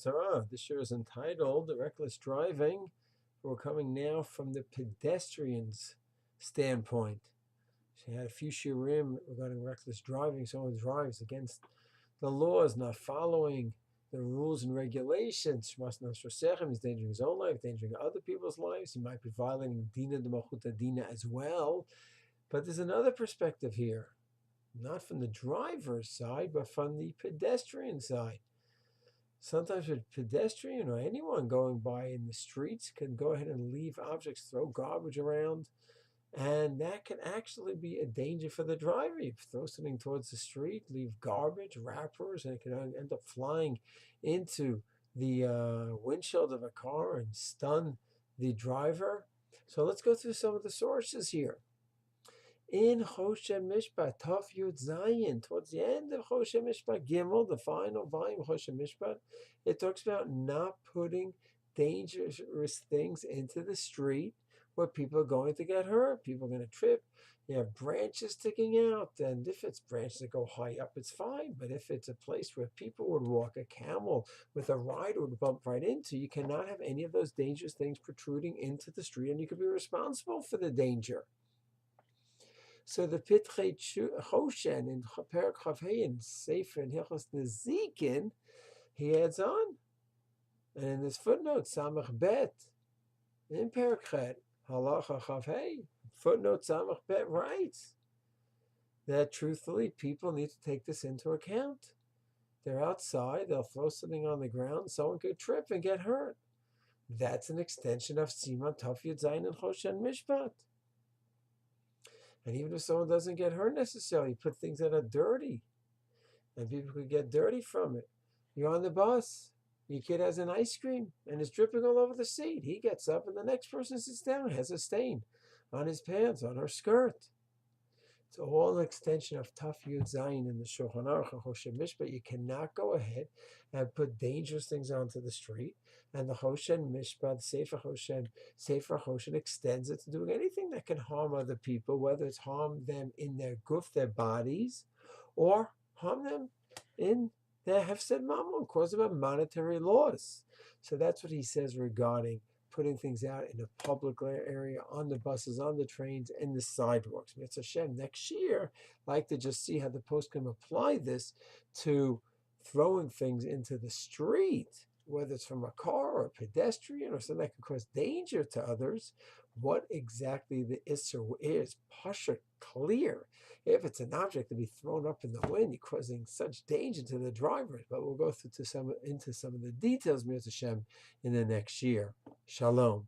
Torah. This year is entitled Reckless Driving. We're coming now from the pedestrian's standpoint. She had a few shiurim regarding reckless driving. Someone drives against the laws, not following the rules and regulations. Shmas Nasrosechem, he's endangering his own life, endangering other people's lives. He might be violating Dina de Malchuta Dina as well. But there's another perspective here, not from the driver's side, but from the pedestrian side. Sometimes a pedestrian or anyone going by in the streets can go ahead and leave objects, throw garbage around, and that can actually be a danger for the driver. You throw something towards the street, leave garbage, wrappers, and it can end up flying into the windshield of a car and stun the driver. So let's go through some of the sources here. In Choshen Mishpat, Taf Yud Zayin, towards the end of Choshen Mishpat Gimel, the final volume of Choshen Mishpat, it talks about not putting dangerous things into the street where people are going to get hurt. People are going to trip. You have branches sticking out, and if it's branches that go high up, it's fine. But if it's a place where people would walk, a camel with a rider would bump right into, you cannot have any of those dangerous things protruding into the street, and you could be responsible for the danger. So the Pitrei Choshen in Perak Chavhei and Sefer and Hilchos Nezikin, he adds on, and in this footnote, Samach Bet, in Perak Chet, Halacha Chavhei, footnote Samach Bet writes that truthfully people need to take this into account. They're outside, they'll throw something on the ground, someone could trip and get hurt. That's an extension of Siman Taf Yud Zayin and Choshen Mishpat. And even if someone doesn't get hurt necessarily, put things that are dirty, and people could get dirty from it. You're on the bus, your kid has an ice cream, and it's dripping all over the seat. He gets up, and the next person sits down, has a stain on his pants, on her skirt. It's all an extension of Taf Yud Zayin in the Shulchan Aruch and Choshen Mishpat. You cannot go ahead and put dangerous things onto the street. And the Choshen Mishpat, Sefer Choshen extends it to doing anything that can harm other people, whether it's harm them in their guf, their bodies, or harm them in their hefsed mammon, cause them a monetary loss. So that's what he says regarding putting things out in a public area, on the buses, on the trains, and the sidewalks. Mitzvah Hashem, next year, I'd like to just see how the post can apply this to throwing things into the street, whether it's from a car or a pedestrian or something that can cause danger to others. What exactly the Isser is, pasha clear. If it's an object to be thrown up in the wind, causing such danger to the drivers. But we'll go into some of the details, Mitzvah Hashem, in the next year. Shalom.